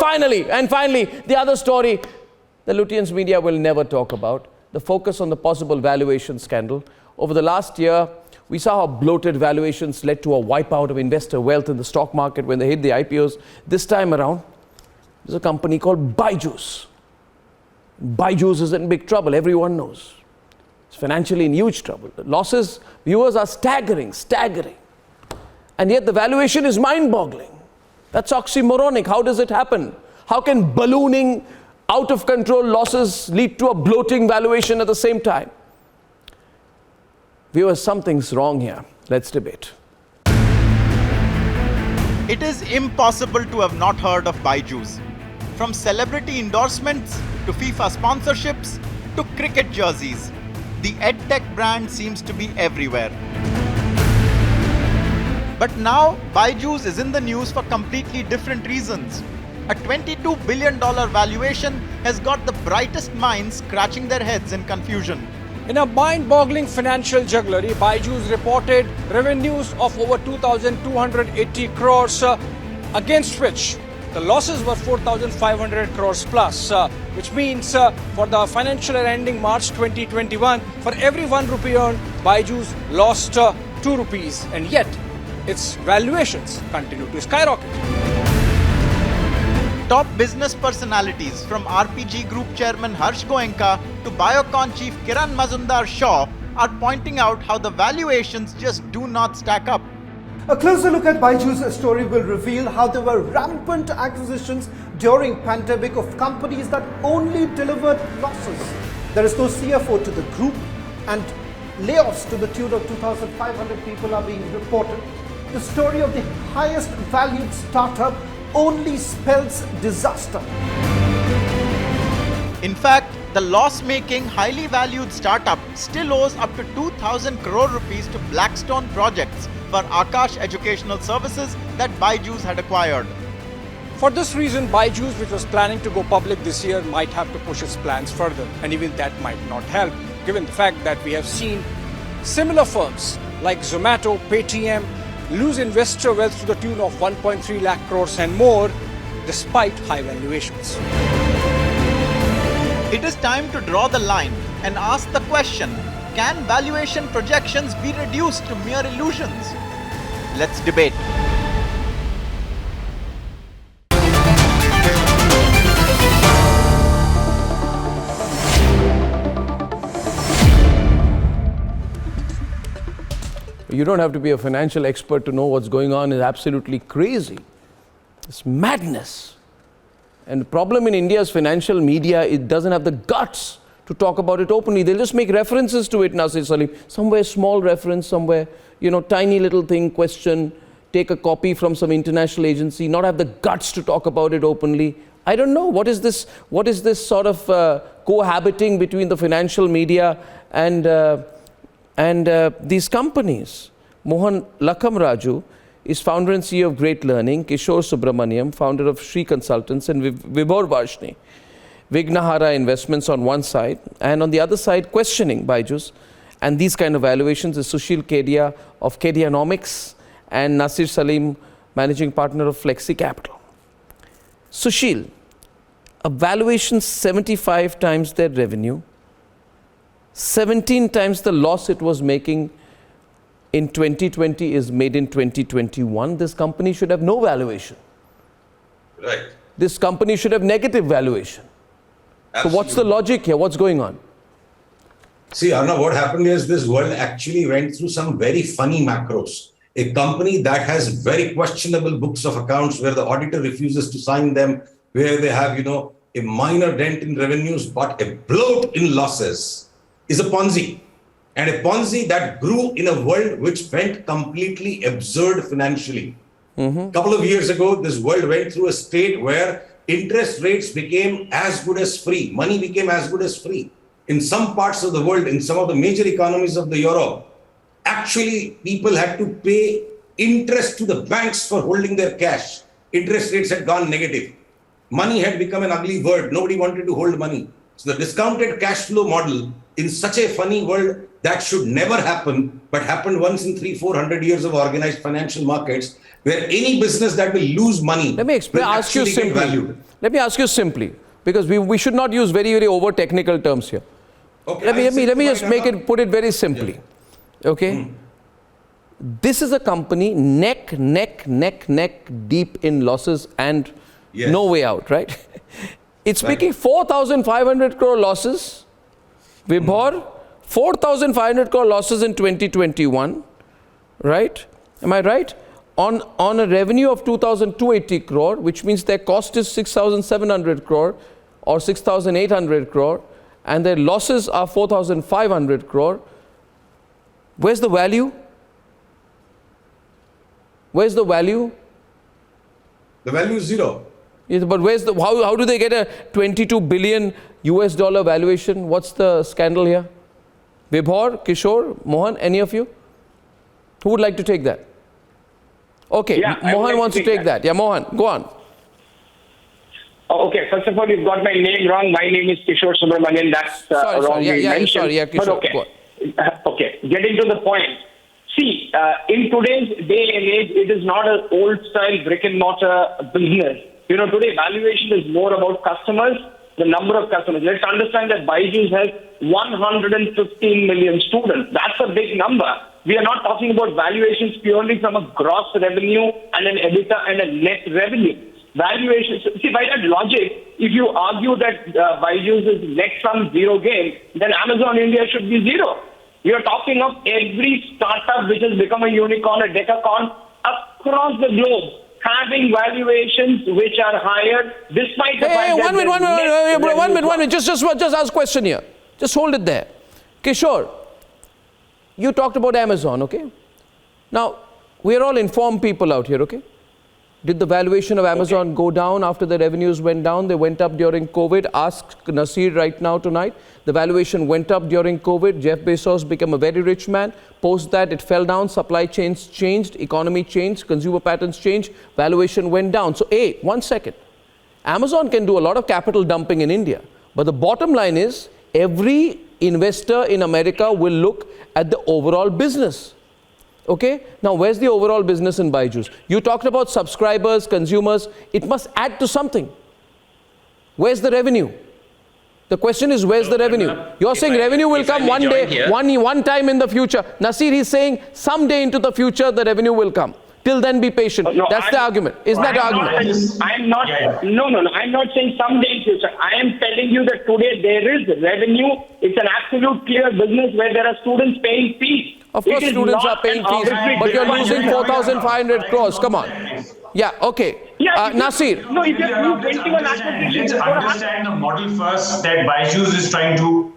finally, the other story the Lutyens media will never talk about, the focus on the possible valuation scandal. Over the last year, we saw how bloated valuations led to a wipeout of investor wealth in the stock market when they hit the IPOs. This time around, there's a company called Byju. Byju is in big trouble, everyone knows. It's financially in huge trouble. The losses, viewers, are staggering. And yet the valuation is mind-boggling. That's oxymoronic. How does it happen? How can ballooning, out of control losses lead to a bloating valuation at the same time? Viewers, something's wrong here. Let's debate. It is impossible to have not heard of Byju. From celebrity endorsements to FIFA sponsorships to cricket jerseys, the EdTech brand seems to be everywhere. But now, Byju is in the news for completely different reasons. A $22 billion valuation has got the brightest minds scratching their heads in confusion. In a mind-boggling financial jugglery, Byju reported revenues of over 2,280 crores, against which the losses were 4,500 crores plus, which means for the financial year ending March 2021, for every 1 rupee earned, Byju lost 2 rupees, and yet its valuations continue to skyrocket. Top business personalities from RPG Group Chairman Harsh Goenka to Biocon Chief Kiran Mazumdar-Shaw are pointing out how the valuations just do not stack up. A closer look at Byju's story will reveal how there were rampant acquisitions during pandemic of companies that only delivered losses. There is no CFO to the group, and layoffs to the tune of 2,500 people are being reported. The story of the highest valued startup only spells disaster. In fact, the loss-making, highly valued startup still owes up to 2,000 crore rupees to Blackstone projects for Akash Educational Services that Byju had acquired. For this reason, Byju, which was planning to go public this year, might have to push its plans further, and even that might not help, given the fact that we have seen similar firms like Zomato, Paytm, lose investor wealth to the tune of 1.3 lakh crores and more, despite high valuations. It is time to draw the line and ask the question, can valuation projections be reduced to mere illusions? Let's debate. You don't have to be a financial expert to know what's going on is absolutely crazy. It's madness. And the problem in India's financial media, it doesn't have the guts to talk about it openly. They'll just make references to it, Nasir Salim. Somewhere small reference, somewhere, tiny little thing, question, take a copy from some international agency, not have the guts to talk about it openly. I don't know. What is this sort of cohabiting between the financial media and these companies? Mohan Lakhamraju is founder and CEO of Great Learning, Kishore Subramaniam, founder of Sri Consultants, and Vibhor Varshni, Vignahara Investments on one side, and on the other side, questioning Byju and these kind of valuations is Sushil Kedia of Kedianomics and Nasir Salim, managing partner of Flexi Capital. Sushil, a valuation 75 times their revenue, 17 times the loss it was making in 2020 is made in 2021. This company should have no valuation. Right. This company should have negative valuation. Absolutely. So what's the logic here? What's going on? See, Arnab, what happened is this world actually went through some very funny macros. A company that has very questionable books of accounts where the auditor refuses to sign them, where they have, a minor dent in revenues, but a bloat in losses, is a Ponzi. And a Ponzi that grew in a world which went completely absurd financially. A couple of years ago, this world went through a state where interest rates became as good as free. Money became as good as free. In some parts of the world, in some of the major economies of the Europe, actually people had to pay interest to the banks for holding their cash. Interest rates had gone negative. Money had become an ugly word. Nobody wanted to hold money. So the discounted cash flow model in such a funny world, that should never happen, but happened once in 300-400 years of organized financial markets, where any business that will lose money Let me explain, will ask you actually get simply. valued. Let me ask you simply, because we should not use very, very over technical terms here. Okay, Let me just put it very simply. Yeah. Okay? This is a company neck deep in losses and Yes. no way out, right? It's making 4,500 crore losses. Vibhor, 4,500 crore losses in 2021, right? Am I right? On a revenue of 2,280 crore, which means their cost is 6,700 crore or 6,800 crore, and their losses are 4,500 crore. Where's the value? Where's the value? The value is zero. Yeah, but where's the, how do they get a 22 billion US dollar valuation? What's the scandal here? Vibhor, Kishore, Mohan, any of you? Who would like to take that? Okay, Yeah, I would Mohan like wants to to take take that. that. Yeah, Mohan, go on. Oh, okay, first of all, you've got my name wrong. My name is Kishore Subramanian. That's wrong. Kishore, But go on. okay, getting to the point. See, in today's day and age, it is not an old-style brick-and-mortar business. You know, today valuation is more about customers, the number of customers. Let's understand that Byju has 115 million students. That's a big number. We are not talking about valuations purely from a gross revenue and an EBITDA and a net revenue. Valuations, see, by that logic, if you argue that Byju is net sum zero gain, then Amazon India should be zero. We are talking of every startup which has become a unicorn, a decacorn across the globe, having valuations which are higher despite the fact that One minute. Just ask a question here. Just hold it there. Kishore, you talked about Amazon, okay? Now, we are all informed people out here, okay? Did the valuation of Amazon go down after the revenues went down? They went up during COVID. Ask Nasir right now tonight. The valuation went up during COVID. Jeff Bezos became a very rich man. Post that, it fell down. Supply chains changed. Economy changed. Consumer patterns changed. Valuation went down. So, one second. Amazon can do a lot of capital dumping in India. But the bottom line is, every investor in America will look at the overall business. Okay? Now, where's the overall business in Byju? You talked about subscribers, consumers. It must add to something. Where's the revenue? The question is, where's the revenue? You're saying revenue will come one day, one time in the future. Nasir, he's saying someday into the future, the revenue will come. Till then, be patient. That's the argument. Isn't that the argument? I'm not, no, I'm not saying someday in future. I am telling you that today there is revenue. It's an absolute clear business where there are students paying fees. Of course, students are paying fees, but you're losing 4,500 crores. Come on. Yeah, okay. Nasir. No, if you 21 Let's understand the model first that Byju is trying to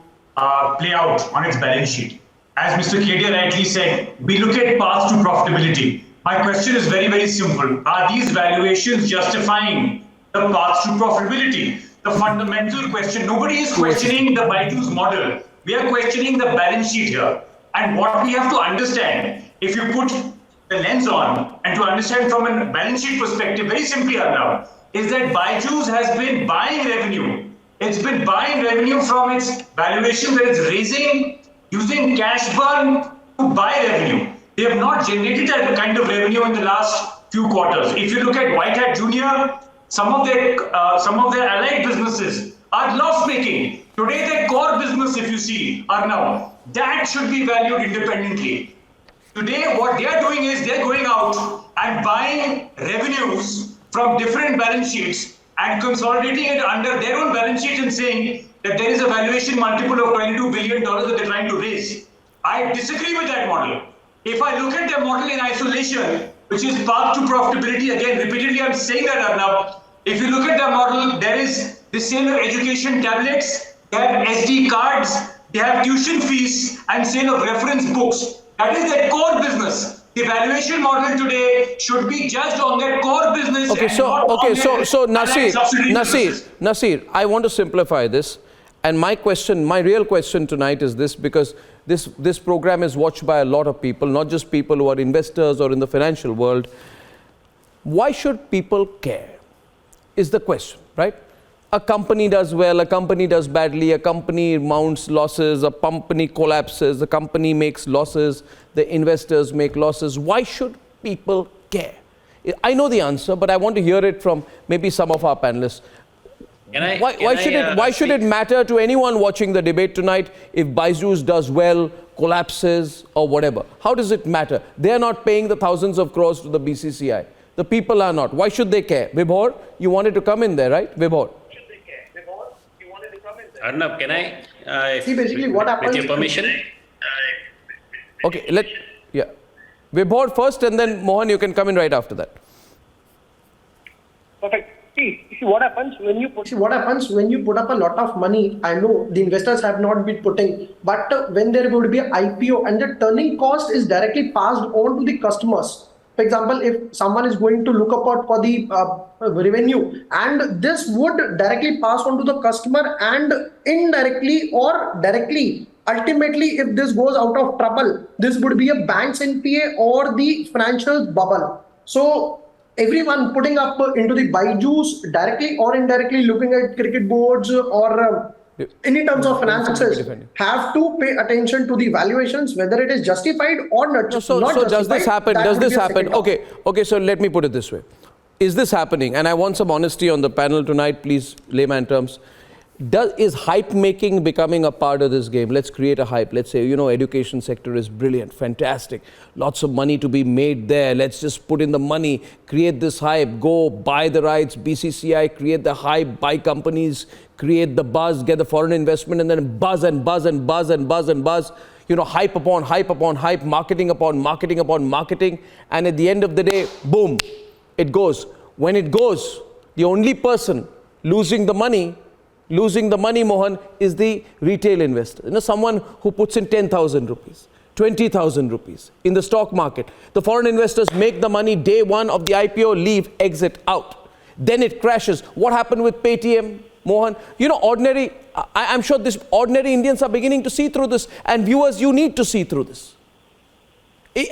play out on its balance sheet. As Mr. Kedia rightly said, we look at paths to profitability. My question is very, very simple. Are these valuations justifying the paths to profitability? The fundamental question, nobody is questioning the Byju's model. We are questioning the balance sheet here. And what we have to understand, if you put the lens on and to understand from a balance sheet perspective, very simply, Arnab, is that Byju has been buying revenue. It's been buying revenue from its valuation that it's raising, using cash burn to buy revenue. They have not generated that kind of revenue in the last few quarters. If you look at White Hat Junior, some of their allied businesses are loss-making. Today, their core business, if you see, Arnab, that should be valued independently. Today, what they are doing is they're going out and buying revenues from different balance sheets and consolidating it under their own balance sheet and saying that there is a valuation multiple of $22 billion that they're trying to raise. I disagree with that model. If I look at their model in isolation, which is path to profitability, again, repeatedly I'm saying that, Arnab, if you look at their model, there is the sale of education tablets, they have SD cards, they have tuition fees and sale of reference books. That is their core business. The valuation model today should be judged on their core business. So Nasir, I want to simplify this. And my real question tonight is this, because this program is watched by a lot of people, not just people who are investors or in the financial world. Why should people care? Is the question, right? a company does well, a company does badly, a company mounts losses, a company collapses, a company makes losses, the investors make losses. Why should people care? I know the answer, but I want to hear it from maybe some of our panelists. Why should it matter to anyone watching the debate tonight if Byju does well, collapses, or whatever? How does it matter? They are not paying the thousands of crores to the BCCI. The people are not. Why should they care? Vibhor, you wanted to come in there, right? Vibhor. Arnab, can I? See, basically what happens... With your permission? Okay, Vibhor first, and then Mohan, you can come in right after that. Perfect. See what happens when you put up a lot of money. I know the investors have not been putting, but when there would be an IPO and the turning cost is directly passed on to the customers. For example, if someone is going to look up for the revenue, and this would directly pass on to the customer, and indirectly or directly, ultimately, if this goes out of trouble, this would be a bank's NPA or the financial bubble. So everyone putting up into the Byju's directly or indirectly, looking at cricket boards or any terms of finances, have to pay attention to the valuations, whether it is justified or not. So does this happen? Does this happen? Okay, so let me put it this way. Is this happening? And I want some honesty on the panel tonight, please, layman terms. Is hype making becoming a part of this game? Let's create a hype. Let's say, education sector is brilliant, fantastic. Lots of money to be made there. Let's just put in the money, create this hype, go buy the rights, BCCI, create the hype, buy companies, create the buzz, get the foreign investment, and then buzz and buzz and buzz and buzz and buzz. Hype upon hype upon hype, marketing upon marketing upon marketing. And at the end of the day, boom, it goes. When it goes, the only person losing the money, Mohan, is the retail investor. Someone who puts in 10,000 rupees, 20,000 rupees in the stock market. The foreign investors make the money day one of the IPO, leave, exit, out. Then it crashes. What happened with Paytm, Mohan? I'm sure ordinary Indians are beginning to see through this, and viewers, you need to see through this.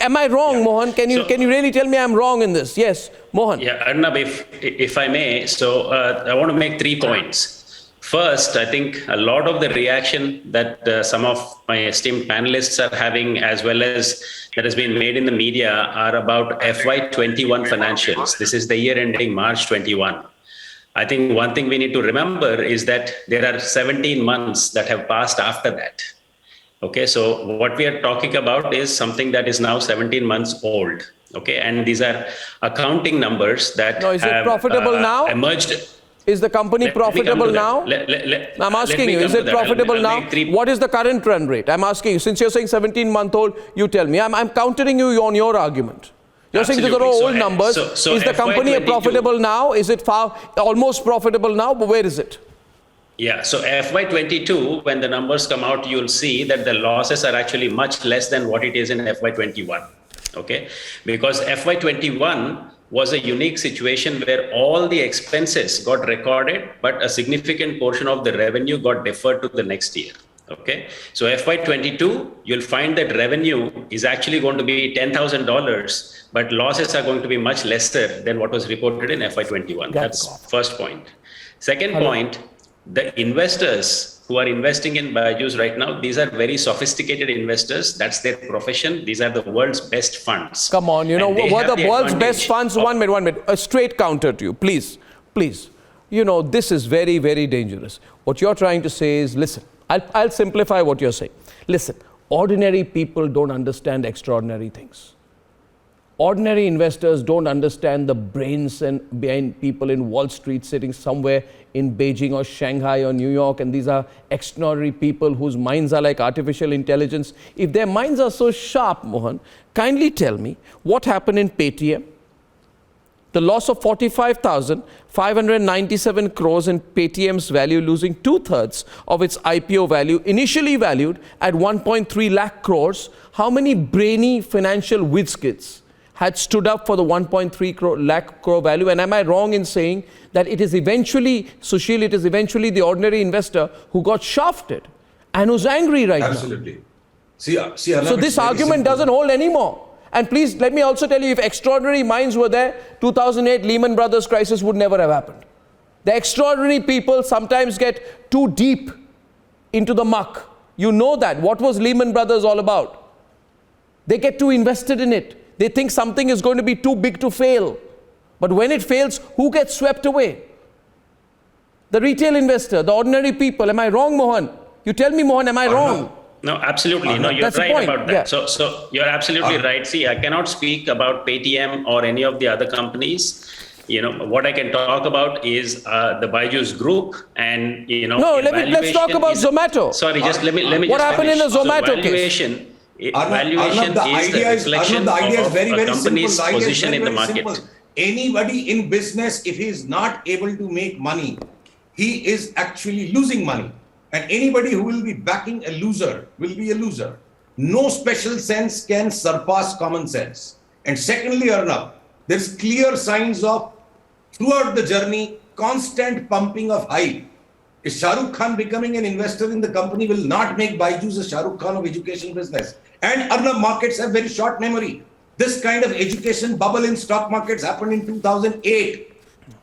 Am I wrong, Mohan? Can you really tell me I'm wrong in this? Yes, Mohan. Yeah, Arnab, if I may, I want to make 3 points. First, I think a lot of the reaction that some of my esteemed panelists are having, as well as that has been made in the media, are about FY21 financials. This is the year ending March 21. I think one thing we need to remember is that there are 17 months that have passed after that. Okay, so what we are talking about is something that is now 17 months old. Okay, and these are accounting numbers that is it profitable now? Emerged. Is the company profitable now? I'm asking you, is it profitable now? What is the current run rate? I'm asking you, since you're saying 17-month-old, you tell me. I'm countering you on your argument. You're saying these are all old numbers. Is the company profitable now? Is it almost profitable now? But where is it? Yeah, so FY22, when the numbers come out, you'll see that the losses are actually much less than what it is in FY21. Okay, because FY21 was a unique situation where all the expenses got recorded, but a significant portion of the revenue got deferred to the next year. Okay, so FY22, you'll find that revenue is actually going to be $10,000, but losses are going to be much lesser than what was reported in FY21. That's first point. Second point, the investors who are investing in Byju's right now, these are very sophisticated investors. That's their profession. These are the world's best funds. Come on, what are the world's best funds? 1 minute. A straight counter to you, please. This is very, very dangerous. What you're trying to say is, listen, I'll simplify what you're saying. Listen, ordinary people don't understand extraordinary things. Ordinary investors don't understand the brains behind people in Wall Street sitting somewhere in Beijing or Shanghai or New York, and these are extraordinary people whose minds are like artificial intelligence. If their minds are so sharp, Mohan, kindly tell me what happened in Paytm. The loss of 45,597 crores in Paytm's value, losing 2/3 of its IPO value, initially valued at 1.3 lakh crores. How many brainy financial whiz-kids had stood up for the 1.3 lakh crore value? And am I wrong in saying that it is eventually, Sushil, the ordinary investor who got shafted and who's angry right now? Absolutely. So this argument doesn't hold anymore. And please, let me also tell you, if extraordinary minds were there, 2008 Lehman Brothers crisis would never have happened. The extraordinary people sometimes get too deep into the muck. You know that. What was Lehman Brothers all about? They get too invested in it. They think something is going to be too big to fail. But when it fails, who gets swept away? The retail investor, the ordinary people. Am I wrong, Mohan? You tell me, Mohan, am I wrong? No, absolutely. No, you're right about that. So you're absolutely right. See, I cannot speak about Paytm or any of the other companies. What I can talk about is the Byju's group, and No, let's talk about Zomato. Sorry, just let me. What happened finish. in the Zomato valuation, case? Valuation is the reflection of a company's position in the market. Simple. Anybody in business, if he is not able to make money, he is actually losing money. And anybody who will be backing a loser will be a loser. No special sense can surpass common sense. And secondly, Arnab, there's clear signs of, throughout the journey, constant pumping of hype. Is Shah Rukh Khan becoming an investor in the company will not make Byju's a Shah Rukh Khan of education business. And Arnab, markets have very short memory. This kind of education bubble in stock markets happened in 2008.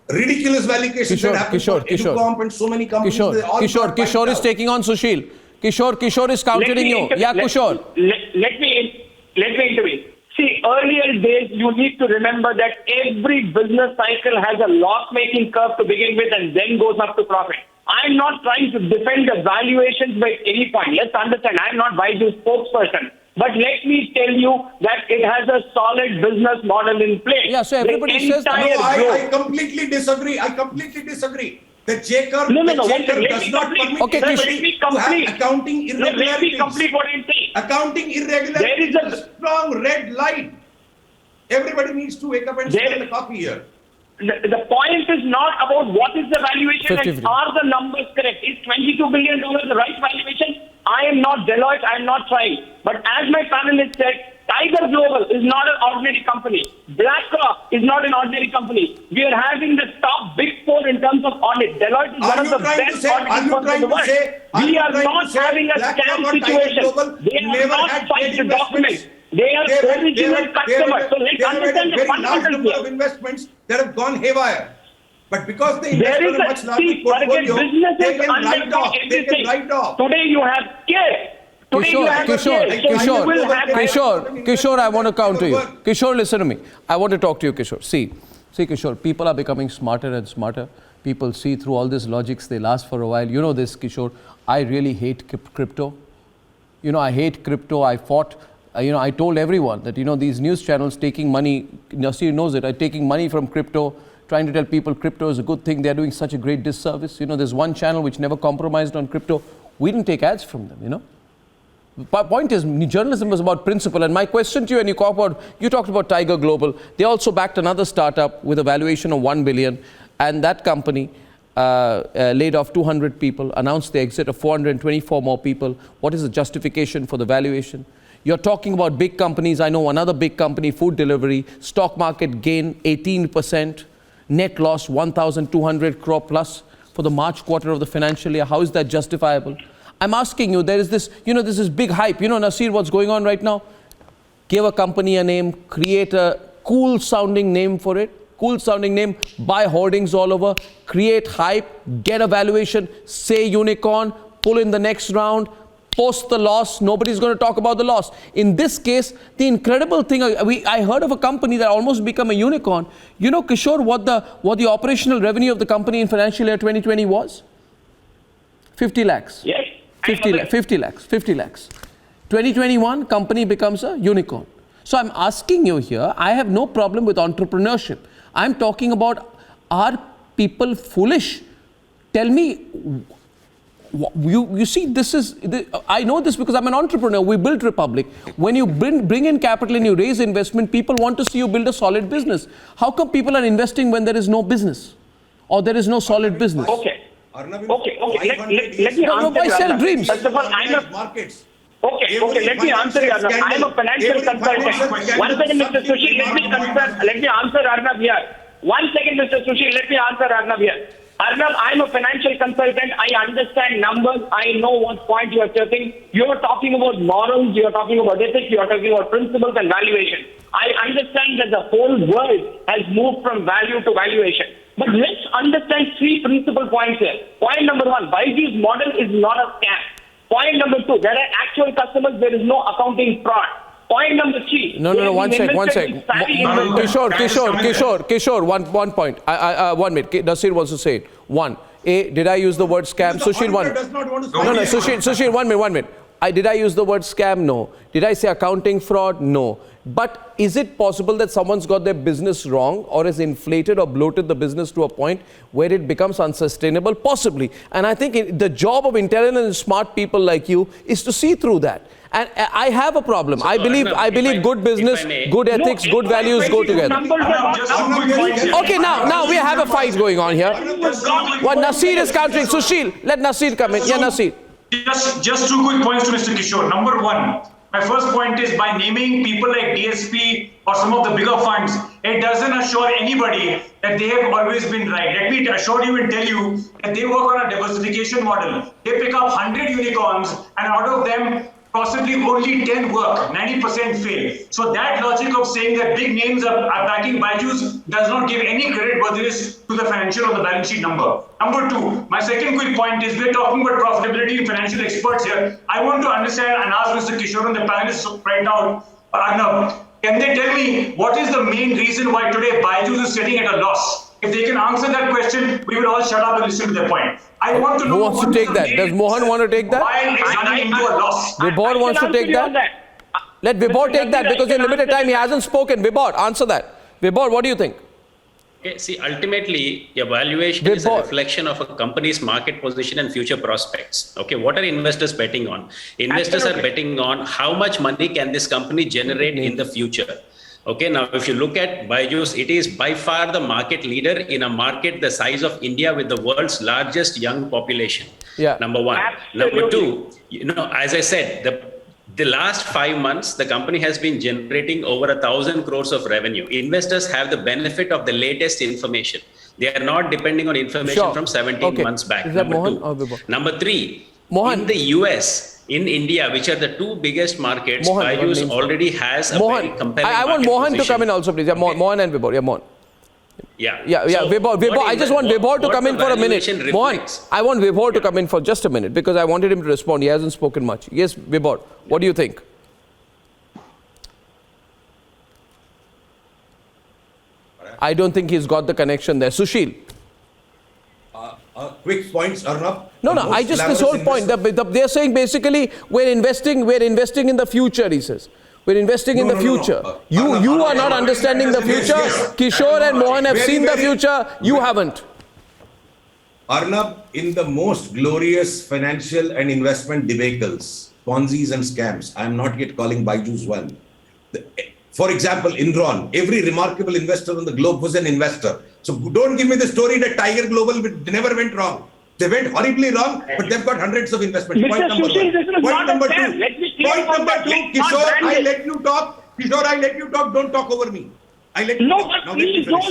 Ridiculous valuations that happened for Educomp and so many companies. Kishore is taking on Sushil. Kishore is countering you. Yeah, Kishore. Let me intervene. See, earlier days, you need to remember that every business cycle has a loss-making curve to begin with and then goes up to profit. I'm not trying to defend the valuations by any point. Let's understand, I'm not Byju's spokesperson. But let me tell you that it has a solid business model in place. Yeah, so everybody says that. No, I completely disagree. The J-curve does not permit to have accounting irregularities. Let me complete what I'm saying. Accounting irregularities. There is a strong red light. Everybody needs to wake up and smell the coffee here. The point is not about what is the valuation and are the numbers correct. Is $22 billion the right valuation? I am not Deloitte, I am not trying. But as my panelist said, Tiger Global is not an ordinary company. BlackRock is not an ordinary company. We are having the top big four in terms of audit. Deloitte is one of the best auditing firms in the world. We are not having a scam situation. They are not trying to document. They are original customers. So let's understand the fundamentals here. Of investments that have gone haywire. But because they invest in a much larger portfolio, they can write off. Today you have care. Kishore, I want to counter you. Kishore, listen to me. I want to talk to you, Kishore. See, Kishore, people are becoming smarter and smarter. People see through all these logics. They last for a while. You know this, Kishore. I really hate crypto. I hate crypto. I fought. I told everyone that, these news channels taking money, Nasir knows it, are taking money from crypto, trying to tell people crypto is a good thing. They're doing such a great disservice. There's one channel which never compromised on crypto. We didn't take ads from them, The point is, journalism was about principle. And my question to you, and you talked about Tiger Global. They also backed another startup with a valuation of $1 billion. And that company laid off 200 people, announced the exit of 424 more people. What is the justification for the valuation? You're talking about big companies. I know another big company, food delivery, stock market gain 18%, net loss 1,200 crore plus for the March quarter of the financial year. How is that justifiable? I'm asking you, there is this, this is big hype. Nasir, what's going on right now? Give a company a name, create a cool sounding name for it, buy hoardings all over, create hype, get a valuation, say unicorn, pull in the next round, post the loss, nobody's going to talk about the loss. In this case, the incredible thing, I heard of a company that almost became a unicorn. Kishore, what the operational revenue of the company in financial year 2020 was? 50 lakhs. Yes. 50 lakhs. 2021, company becomes a unicorn. So I'm asking you here, I have no problem with entrepreneurship. I'm talking about, are people foolish? Tell me, you see, I know this because I'm an entrepreneur. We built Republic. When you bring in capital and you raise investment, people want to see you build a solid business. How come people are investing when there is no business or there is no solid business? Okay. Let me answer. I sell dreams. First of all, Okay, let me answer you, Arnab. I'm a financial consultant. 1 second, Mr. Sushil, let me answer Arnab here. 1 second, Mr. Sushil, let me answer Arnab here. Arnab, I'm a financial consultant. I understand numbers. I know what point you are taking. You're talking about morals, you're talking about ethics, you're talking about principles and valuation. I understand that the whole world has moved from value to valuation. But let's understand three principal points here. Point number one, Byju's model is not a scam. Point number two, there are actual customers, there is no accounting fraud. Point number three. No, one sec. Kishore, one point. 1 minute. Nasir wants to say it. One, did I use the word scam? Sushil, one. Does not want to No, Sushil, 1 minute. Did I use the word scam? No. Did I say accounting fraud? No. But is it possible that someone's got their business wrong or has inflated or bloated the business to a point where it becomes unsustainable? Possibly. And I think the job of intelligent and smart people like you is to see through that. And I have a problem. So, I believe good business, good ethics, good values go together. Okay, now we have a fight going on here. What Nasir is countering. Sushil, let Nasir come in. Yeah, Nasir. Just 2 quick points to Mr. Kishore. Number one, my first point is by naming people like DSP or some of the bigger funds, it doesn't assure anybody that they have always been right. Let me assure you and tell you that they work on a diversification model. They pick up 100 unicorns and out of them, possibly only 10 work, 90% fail. So that logic of saying that big names are backing Byju's does not give any credit worthiness to the financial or the balance sheet number. Number two, my second quick point is we're talking about profitability and financial experts here. I want to understand and ask Mr. Kishore and the panelists right now, Arnab, can they tell me what is the main reason why today Byju's is sitting at a loss? If they can answer that question, we will all shut up and listen to their point. I want to know. Who wants to take that? Does Mohan want to take that? Why it's running into a loss? Vibhor wants to take that? Let Vibhor take that because in limited time he hasn't spoken. Vibhor, answer that. Vibhor, what do you think? Okay, see, ultimately, your valuation is a reflection of a company's market position and future prospects. Okay, what are investors betting on? Investors are betting on how much money can this company generate in the future. Okay, now if you look at Byju's, it is by far the market leader in a market the size of India with the world's largest young population. Yeah. Number one. Absolutely. Number two, as I said, the last 5 months, the company has been generating over 1,000 crores of revenue. Investors have the benefit of the latest information. They are not depending on information from 17 months back. Is that Number Mohan or Vibhor? Number three, Mohan. in the US, in India, which are the two biggest markets, Byju's already has a very compelling I want Mohan position. to come in also, please. Yeah, Mohan and Vibhor. Yeah, Mohan. Yeah. So Vibhor. I just want Vibhor to come in for a minute. Mohan, I want Vibhor to come in for just a minute because I wanted him to respond. He hasn't spoken much. Yes, Vibhor, what do you think? I don't think he's got the connection there. Sushil. Quick points, Arnab. No, I just this whole point. They're saying basically we're investing in the future, he says. We're investing in the future. You are not understanding the future. Kishore and Mohan have seen the future. You haven't. Arnab, in the most glorious financial and investment debacles, Ponzi's and scams, I am not yet calling Byju's one. For example, Enron, every remarkable investor on the globe was an investor. So don't give me the story that Tiger Global never went wrong. They went horribly wrong, but they've got hundreds of investments. Point number one. Point number two. Point number two, Kishore, I let you talk. Kishore, I let you talk. Don't talk over me. I let you talk. Now let me finish.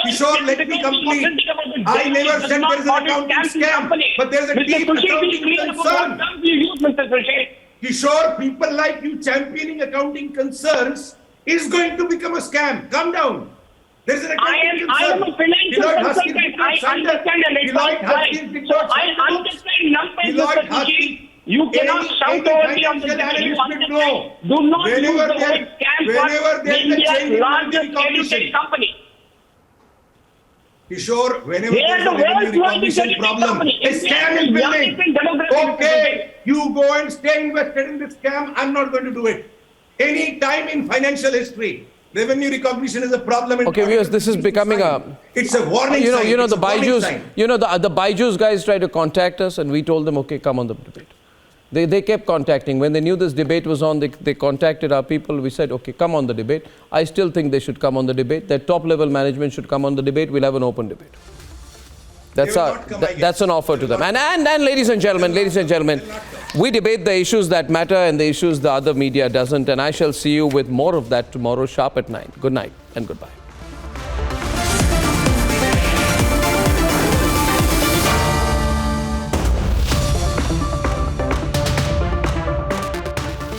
Kishore, let me complete. I never said there is an accounting scam, but there is a deep accounting concern. Kishore, people like you championing accounting concerns is going to become a scam. Calm down. There is an accounting concern. I am a financial consultant. I understand electronic price. So I understand numbers, Mr. Sushi. You cannot shout over me on this. You understand. Do not use the word scam for India's largest real estate company. Kishore, whenever there is a revenue recognition problem, a scam is building. Okay, you go and stay invested in this scam. I'm not going to do it. Any time in financial history, revenue recognition is a problem. Okay, viewers, this is becoming it's a warning sign. You know the Byju's. The Byju's guys tried to contact us, and we told them, okay, come on the debate. They kept contacting. When they knew this debate was on, they contacted our people. We said, okay, come on the debate. I still think they should come on the debate. Their top-level management should come on the debate. We'll have an open debate. That's an offer to them. And ladies and gentlemen, we debate the issues that matter and the issues the other media doesn't. And I shall see you with more of that tomorrow, sharp at 9. Good night and goodbye.